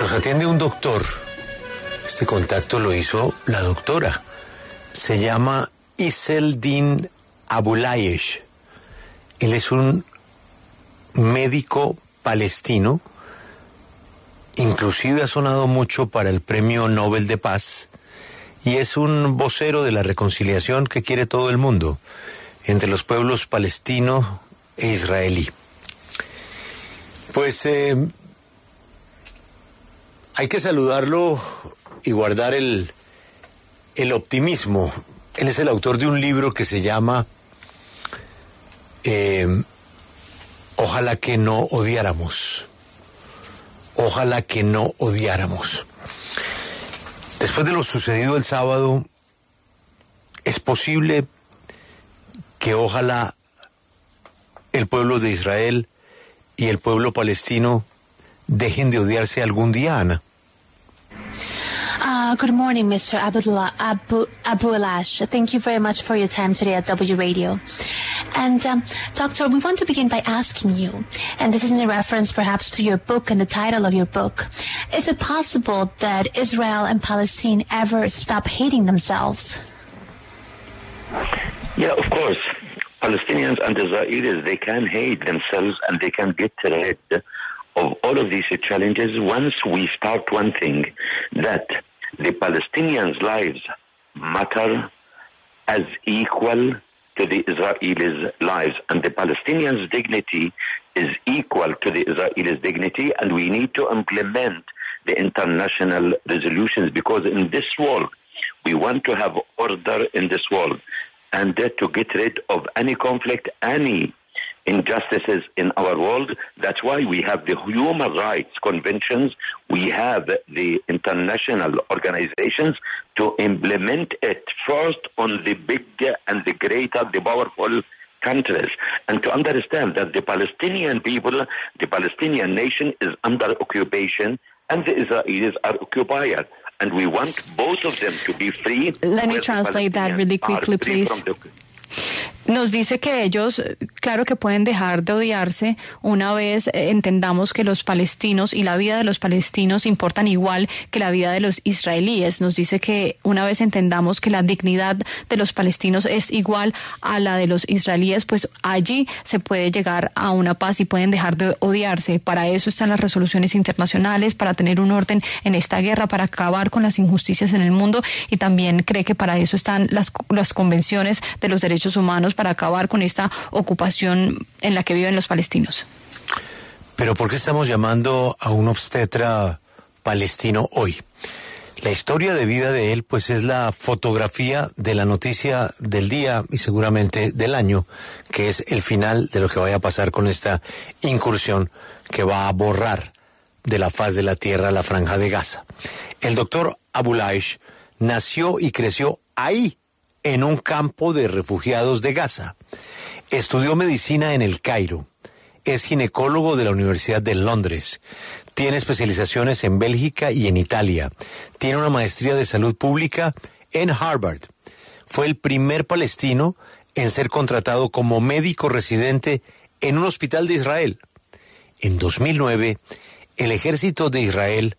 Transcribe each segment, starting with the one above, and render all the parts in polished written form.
Nos atiende un doctor. Este contacto lo hizo la doctora. Se llama Izzeldin Abulaysh. Él es un médico palestino. Inclusive ha sonado mucho para el Premio Nobel de Paz. Y es un vocero de la reconciliación que quiere todo el mundo entre los pueblos palestino e israelí. Pues hay que saludarlo y guardar el optimismo. Él es el autor de un libro que se llama Ojalá que no odiáramos. Ojalá que no odiáramos. Después de lo sucedido el sábado, es posible que ojalá el pueblo de Israel y el pueblo palestino dejen de odiarse algún día, Ana. Good morning, Mr. Abulaysh. Thank you very much for your time today at W Radio. And, Doctor, we want to begin by asking you, and this is in reference perhaps to your book and the title of your book, is it possible that Israel and Palestine ever stop hating themselves? Yeah, of course. Palestinians and Israelis, they can hate themselves and they can get rid of all of these challenges once we start one thing, that the Palestinians' lives matter as equal to the Israelis' lives, and the Palestinians' dignity is equal to the Israelis' dignity, and we need to implement the international resolutions, because in this world, we want to have order in this world, and to get rid of any conflict, any injustices in our world. That's why we have the human rights conventions, we have the international organizations to implement it first on the big and the greater, the powerful countries, and to understand that the Palestinian people, the Palestinian nation is under occupation and the Israelis are occupied. And we want both of them to be free. Let me translate that really quickly, please. Nos dice que ellos, claro que pueden dejar de odiarse una vez entendamos que los palestinos y la vida de los palestinos importan igual que la vida de los israelíes. Nos dice que una vez entendamos que la dignidad de los palestinos es igual a la de los israelíes, pues allí se puede llegar a una paz y pueden dejar de odiarse. Para eso están las resoluciones internacionales, para tener un orden en esta guerra, para acabar con las injusticias en el mundo, y también cree que para eso están las convenciones de los derechos humanos, para acabar con esta ocupación en la que viven los palestinos. Pero ¿por qué estamos llamando a un obstetra palestino hoy? La historia de vida de él, pues, es la fotografía de la noticia del día y seguramente del año, que es el final de lo que vaya a pasar con esta incursión que va a borrar de la faz de la tierra la franja de Gaza. El doctor Abulaysh nació y creció ahí, en un campo de refugiados de Gaza. Estudió medicina en El Cairo. Es ginecólogo de la Universidad de Londres. Tiene especializaciones en Bélgica y en Italia. Tiene una maestría de salud pública en Harvard. Fue el primer palestino en ser contratado como médico residente en un hospital de Israel. En 2009, el ejército de Israel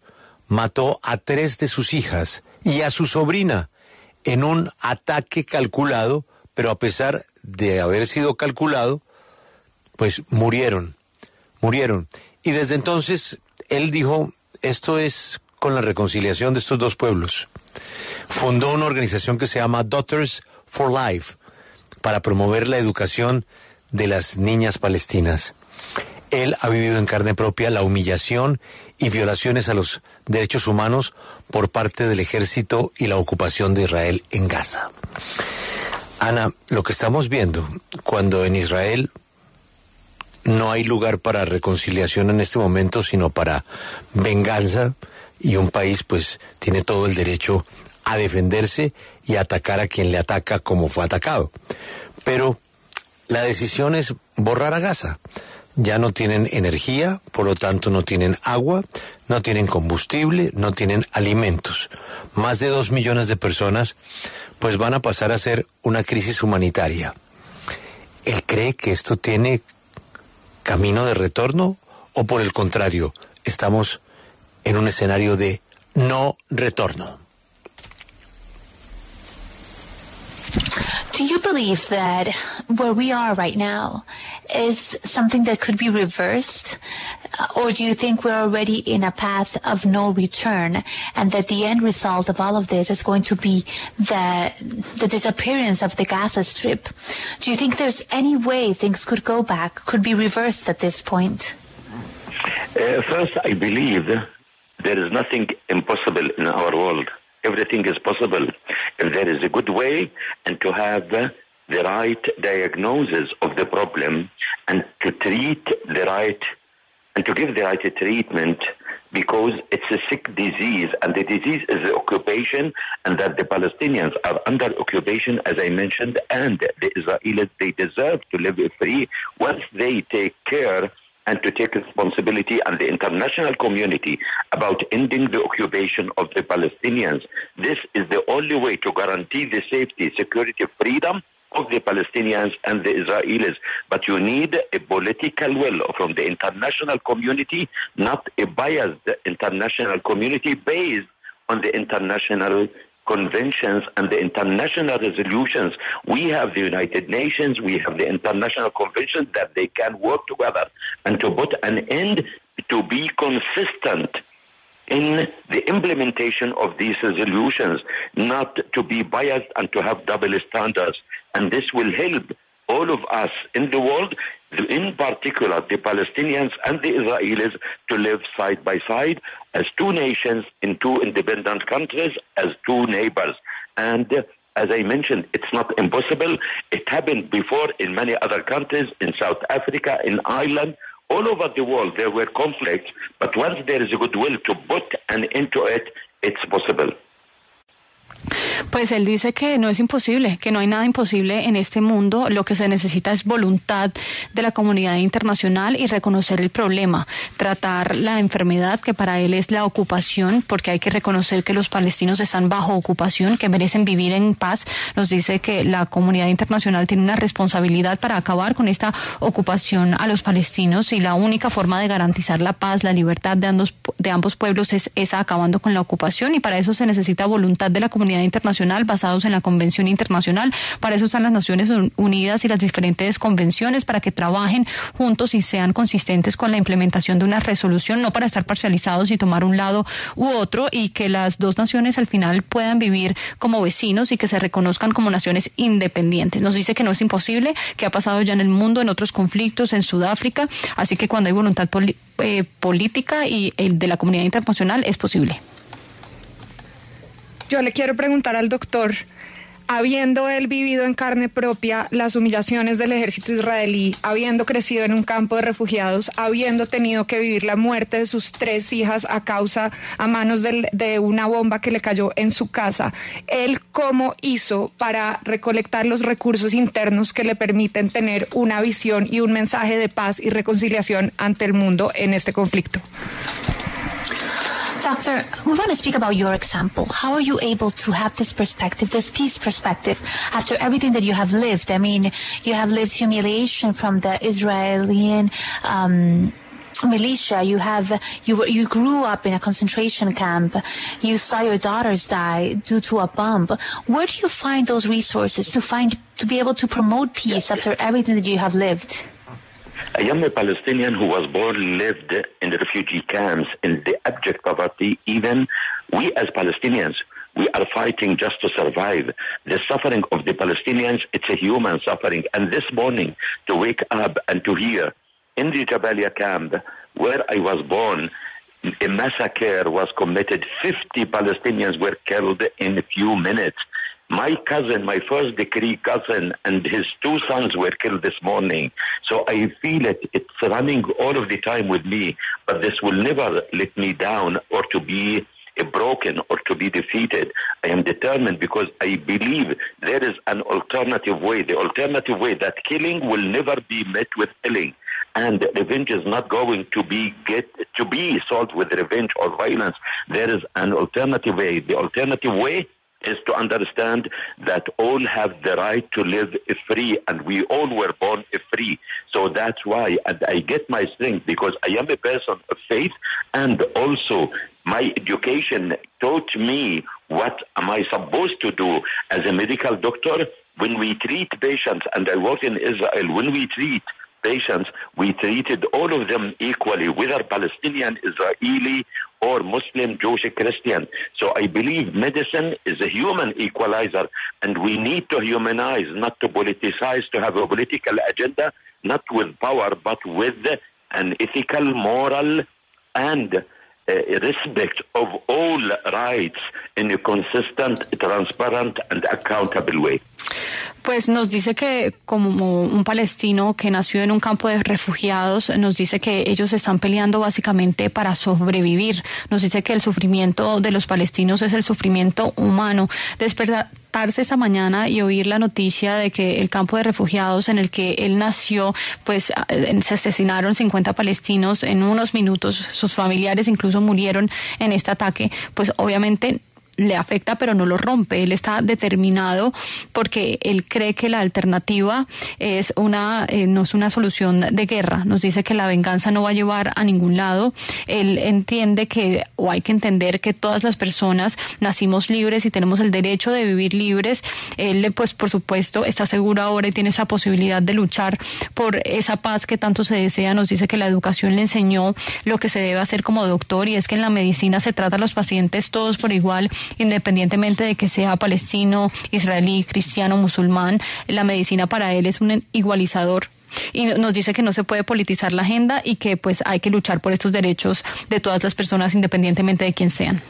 mató a 3 de sus hijas y a su sobrina en un ataque calculado, pero a pesar de haber sido calculado, pues murieron. Y desde entonces él dijo, esto es con la reconciliación de estos dos pueblos. Fundó una organización que se llama Daughters for Life, para promover la educación de las niñas palestinas. Él ha vivido en carne propia la humillación y violaciones a los derechos humanos por parte del ejército y la ocupación de Israel en Gaza. Ana, lo que estamos viendo cuando en Israel no hay lugar para reconciliación en este momento, sino para venganza, y un país pues tiene todo el derecho a defenderse y a atacar a quien le ataca como fue atacado. Pero la decisión es borrar a Gaza. Ya no tienen energía, por lo tanto no tienen agua, no tienen combustible, no tienen alimentos. Más de 2 millones de personas pues van a pasar a ser una crisis humanitaria. ¿Él cree que esto tiene camino de retorno o por el contrario, estamos en un escenario de no retorno. Do you believe that where we are right now is something that could be reversed? Or do you think we're already in a path of no return and that the end result of all of this is going to be the disappearance of the Gaza Strip? Do you think there's any way things could go back, could be reversed at this point? First, I believe there is nothing impossible in our world. Everything is possible if there is a good way and to have the right diagnosis of the problem and to treat the right and to give the right treatment, because it's a sick disease and the disease is the occupation, and that the Palestinians are under occupation, as I mentioned, and the Israelis, they deserve to live free once they take care and to take responsibility and the international community about ending the occupation of the Palestinians. This is the only way to guarantee the safety, security, freedom of the Palestinians and the Israelis. But you need a political will from the international community, not a biased international community based on the international conventions and the international resolutions. We have the United Nations, we have the international conventions that they can work together and to put an end, to be consistent in the implementation of these resolutions, not to be biased and to have double standards. And this will help all of us in the world, in particular the Palestinians and the Israelis, to live side by side as two nations in two independent countries, as two neighbors. And as I mentioned, it's not impossible. It happened before in many other countries, in South Africa, in Ireland, all over the world there were conflicts, but once there is a goodwill to put an end to it, it's possible. Pues él dice que no es imposible, que no hay nada imposible en este mundo. Lo que se necesita es voluntad de la comunidad internacional y reconocer el problema, tratar la enfermedad, que para él es la ocupación, porque hay que reconocer que los palestinos están bajo ocupación, que merecen vivir en paz. Nos dice que la comunidad internacional tiene una responsabilidad para acabar con esta ocupación a los palestinos, y la única forma de garantizar la paz, la libertad de ambos pueblos es acabando con la ocupación, y para eso se necesita voluntad de la comunidad internacional basados en la Convención Internacional. Para eso están las Naciones Unidas y las diferentes convenciones, para que trabajen juntos y sean consistentes con la implementación de una resolución, no para estar parcializados y tomar un lado u otro, y que las dos naciones al final puedan vivir como vecinos y que se reconozcan como naciones independientes. Nos dice que no es imposible, que ha pasado ya en el mundo, en otros conflictos, en Sudáfrica, así que cuando hay voluntad política y de la comunidad internacional es posible. Yo le quiero preguntar al doctor, habiendo él vivido en carne propia las humillaciones del ejército israelí, habiendo crecido en un campo de refugiados, habiendo tenido que vivir la muerte de sus 3 hijas a manos de una bomba que le cayó en su casa, ¿él cómo hizo para recolectar los recursos internos que le permiten tener una visión y un mensaje de paz y reconciliación ante el mundo en este conflicto? Doctor, we want to speak about your example. How are you able to have this perspective, this peace perspective, after everything that you have lived? I mean, you have lived humiliation from the Israeli militia. You grew up in a concentration camp. You saw your daughters die due to a bomb. Where do you find those resources to be able to promote peace after everything that you have lived? I am a Palestinian who was born, lived in the refugee camps in the abject poverty. Even we as Palestinians, we are fighting just to survive. The suffering of the Palestinians, it's a human suffering. And this morning, to wake up and to hear in the Jabalia camp where I was born, a massacre was committed. 50 Palestinians were killed in a few minutes. My cousin, my first degree cousin, and his 2 sons were killed this morning. So I feel it's running all of the time with me, but this will never let me down or to be broken or to be defeated. I am determined because I believe there is an alternative way. The alternative way, that killing will never be met with killing. And revenge is not going to be solved with revenge or violence. There is an alternative way. The alternative way is to understand that all have the right to live free, and we all were born free. So that's why I get my strength, because I am a person of faith and also My education taught me what am I supposed to do as a medical doctor when we treat patients, and I work in Israel. When we treat patients, we treated all of them equally, whether Palestinian, Israeli, or Muslim, Jewish, Christian. So I believe medicine is a human equalizer, and we need to humanize, not to politicize, to have a political agenda, not with power, but with an ethical, moral, and respect of all rights in a consistent, transparent, and accountable way. Pues nos dice que como un palestino que nació en un campo de refugiados, nos dice que ellos están peleando básicamente para sobrevivir. Nos dice que el sufrimiento de los palestinos es el sufrimiento humano. Despertarse esta mañana y oír la noticia de que el campo de refugiados en el que él nació, pues se asesinaron 50 palestinos en unos minutos, sus familiares incluso murieron en este ataque, pues obviamente le afecta, pero no lo rompe. Él está determinado porque él cree que la alternativa es no es una solución de guerra. Nos dice que la venganza no va a llevar a ningún lado. Él entiende o hay que entender que todas las personas nacimos libres y tenemos el derecho de vivir libres. Él, pues, por supuesto, está seguro ahora y tiene esa posibilidad de luchar por esa paz que tanto se desea. Nos dice que la educación le enseñó lo que se debe hacer como doctor, y es que en la medicina se trata a los pacientes todos por igual, independientemente de que sea palestino, israelí, cristiano, musulmán. La medicina para él es un igualizador. Y nos dice que no se puede politizar la agenda y que pues hay que luchar por estos derechos de todas las personas, independientemente de quién sean.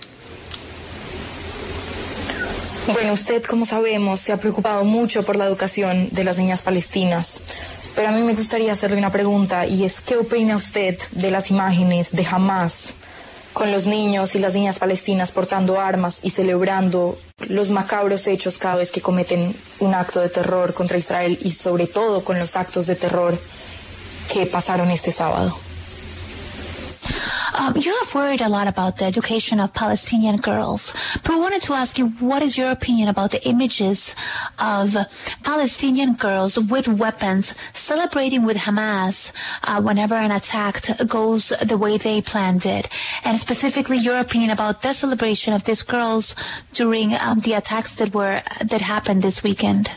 Bueno, usted, como sabemos, se ha preocupado mucho por la educación de las niñas palestinas. Pero a mí me gustaría hacerle una pregunta, y es: ¿qué opina usted de las imágenes de Hamas con los niños y las niñas palestinas portando armas y celebrando los macabros hechos cada vez que cometen un acto de terror contra Israel, y sobre todo con los actos de terror que pasaron este sábado? You have worried a lot about the education of Palestinian girls, but we wanted to ask you, what is your opinion about the images of Palestinian girls with weapons celebrating with Hamas whenever an attack goes the way they planned it, and specifically your opinion about the celebration of these girls during the attacks that happened this weekend?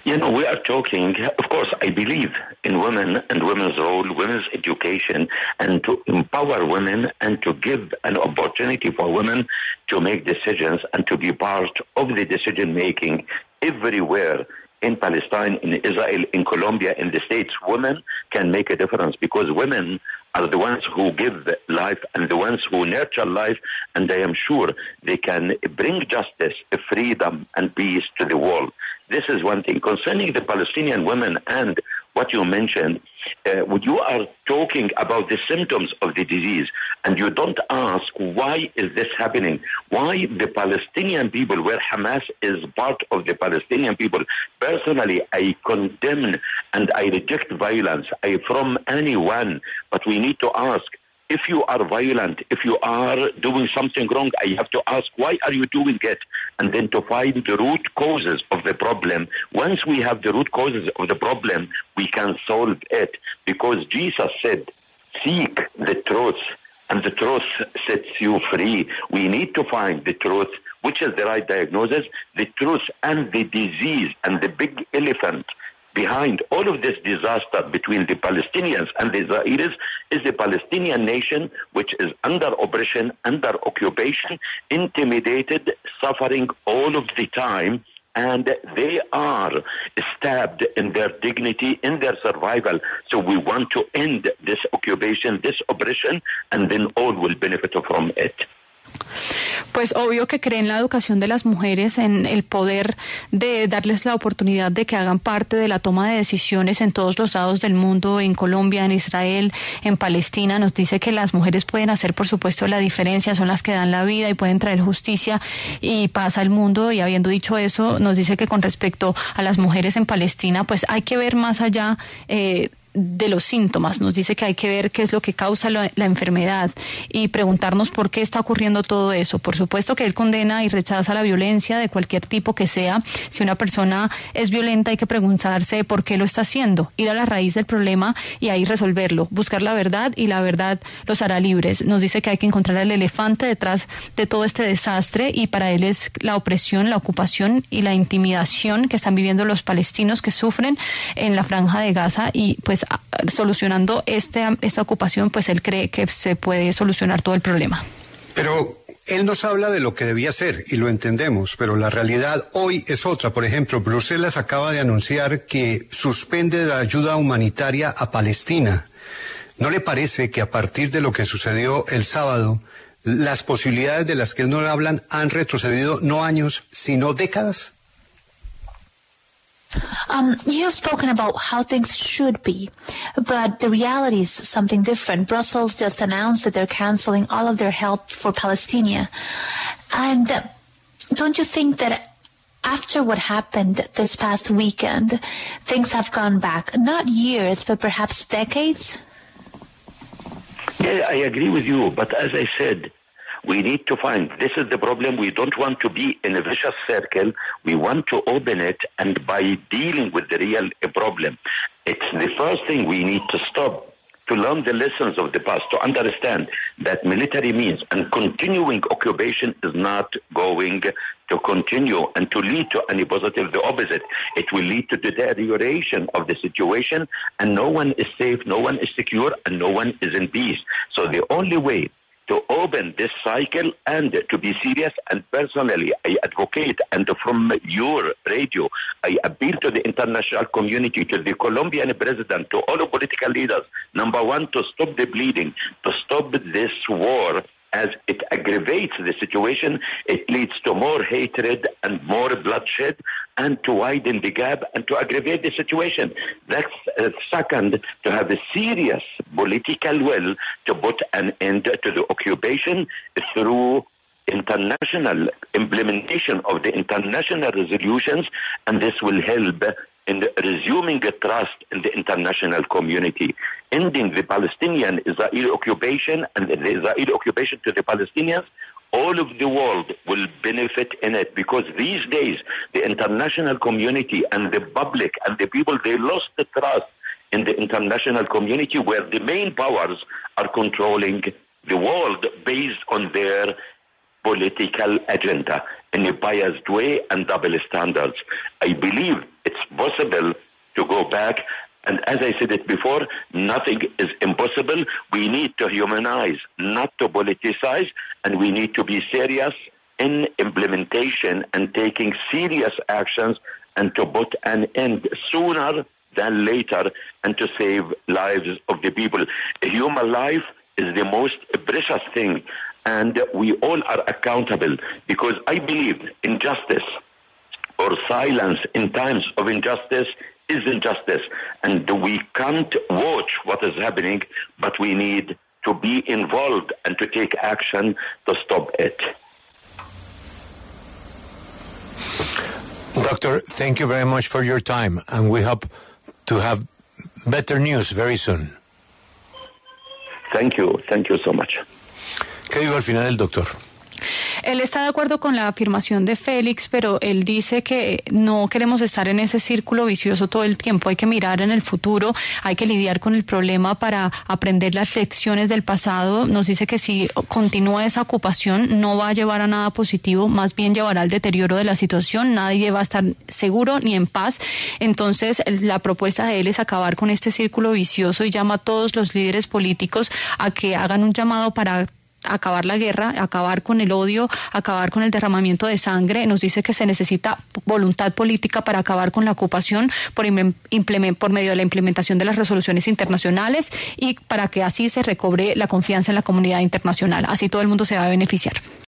Yeah, we are talking, of course, I believe in women and women's role, women's education, and to empower women and to give an opportunity for women to make decisions and to be part of the decision-making everywhere in Palestine, in Israel, in Colombia, in the States. Women can make a difference because women are the ones who give life and the ones who nurture life, and I am sure they can bring justice, freedom, and peace to the world. This is one thing. Concerning the Palestinian women and what you mentioned, when you are talking about the symptoms of the disease and you don't ask why is this happening, why the Palestinian people, where Hamas is part of the Palestinian people. Personally, I condemn and I reject violence from anyone, but we need to ask, if you are violent, if you are doing something wrong, I have to ask, why are you doing it? And then to find the root causes of the problem. Once we have the root causes of the problem, we can solve it. Because Jesus said, seek the truth, and the truth sets you free. We need to find the truth, which is the right diagnosis, the truth and the disease and the big elephant behind all of this disaster between the Palestinians and the Israelis is the Palestinian nation, which is under oppression, under occupation, intimidated, suffering all of the time, and they are stabbed in their dignity, in their survival. So we want to end this occupation, this oppression, and then all will benefit from it. Pues obvio que cree en la educación de las mujeres, en el poder de darles la oportunidad de que hagan parte de la toma de decisiones en todos los lados del mundo, en Colombia, en Israel, en Palestina. Nos dice que las mujeres pueden hacer, por supuesto, la diferencia, son las que dan la vida y pueden traer justicia y paz al mundo. Y habiendo dicho eso, nos dice que con respecto a las mujeres en Palestina, pues hay que ver más allá de los síntomas, nos dice que hay que ver qué es lo que causa la enfermedad y preguntarnos por qué está ocurriendo todo eso. Por supuesto que él condena y rechaza la violencia de cualquier tipo que sea. Si una persona es violenta hay que preguntarse por qué lo está haciendo, ir a la raíz del problema y ahí resolverlo, buscar la verdad y la verdad los hará libres. Nos dice que hay que encontrar el elefante detrás de todo este desastre y para él es la opresión, la ocupación y la intimidación que están viviendo los palestinos que sufren en la Franja de Gaza y pues solucionando esta ocupación, pues él cree que se puede solucionar todo el problema. Pero él nos habla de lo que debía ser y lo entendemos, pero la realidad hoy es otra. Por ejemplo, Bruselas acaba de anunciar que suspende la ayuda humanitaria a Palestina. ¿No le parece que a partir de lo que sucedió el sábado, las posibilidades de las que él nos hablan han retrocedido no años, sino décadas? You have spoken about how things should be, but the reality is something different. Brussels just announced that they're canceling all of their help for Palestine. And don't you think that after what happened this past weekend, things have gone back, not years, but perhaps decades? Yeah, I agree with you, but as I said, we need to find, this is the problem, we don't want to be in a vicious circle, we want to open it, and by dealing with the real problem, it's the first thing we need to stop, to learn the lessons of the past, to understand that military means and continuing occupation is not going to continue and to lead to any positive, the opposite. It will lead to deterioration of the situation, and no one is safe, no one is secure, and no one is in peace. So the only way to open this cycle and to be serious, and personally I advocate, and from your radio I appeal to the international community, to the Colombian president, to all political leaders, number one, to stop the bleeding, to stop this war. As it aggravates the situation, it leads to more hatred and more bloodshed, and to widen the gap and to aggravate the situation. That's second, to have a serious political will to put an end to the occupation through international implementation of the international resolutions, and this will help in resuming the trust in the international community, ending the Palestinian-Israeli occupation and the Israeli occupation to the Palestinians. All of the world will benefit in it, because these days the international community and the public and the people, they lost the trust in the international community, where the main powers are controlling the world based on their political agenda in a biased way and double standards. I believe it's possible to go back, and as I said it before, nothing is impossible. We need to humanize, not to politicize, and we need to be serious in implementation and taking serious actions, and to put an end sooner than later, and to save lives of the people. A human life is the most precious thing, and we all are accountable, because I believe injustice or silence in times of injustice is injustice, and we can't watch what is happening, but we need to be involved and to take action to stop it. Doctor, thank you very much for your time, and we hope to have better news very soon. Thank you so much. ¿Qué dijo al final el doctor? Él está de acuerdo con la afirmación de Félix, pero él dice que no queremos estar en ese círculo vicioso todo el tiempo. Hay que mirar en el futuro, hay que lidiar con el problema para aprender las lecciones del pasado. Nos dice que si continúa esa ocupación no va a llevar a nada positivo, más bien llevará al deterioro de la situación. Nadie va a estar seguro ni en paz. Entonces, la propuesta de él es acabar con este círculo vicioso y llama a todos los líderes políticos a que hagan un llamado para acabar la guerra, acabar con el odio, acabar con el derramamiento de sangre. Nos dice que se necesita voluntad política para acabar con la ocupación por medio de la implementación de las resoluciones internacionales y para que así se recobre la confianza en la comunidad internacional. Así todo el mundo se va a beneficiar.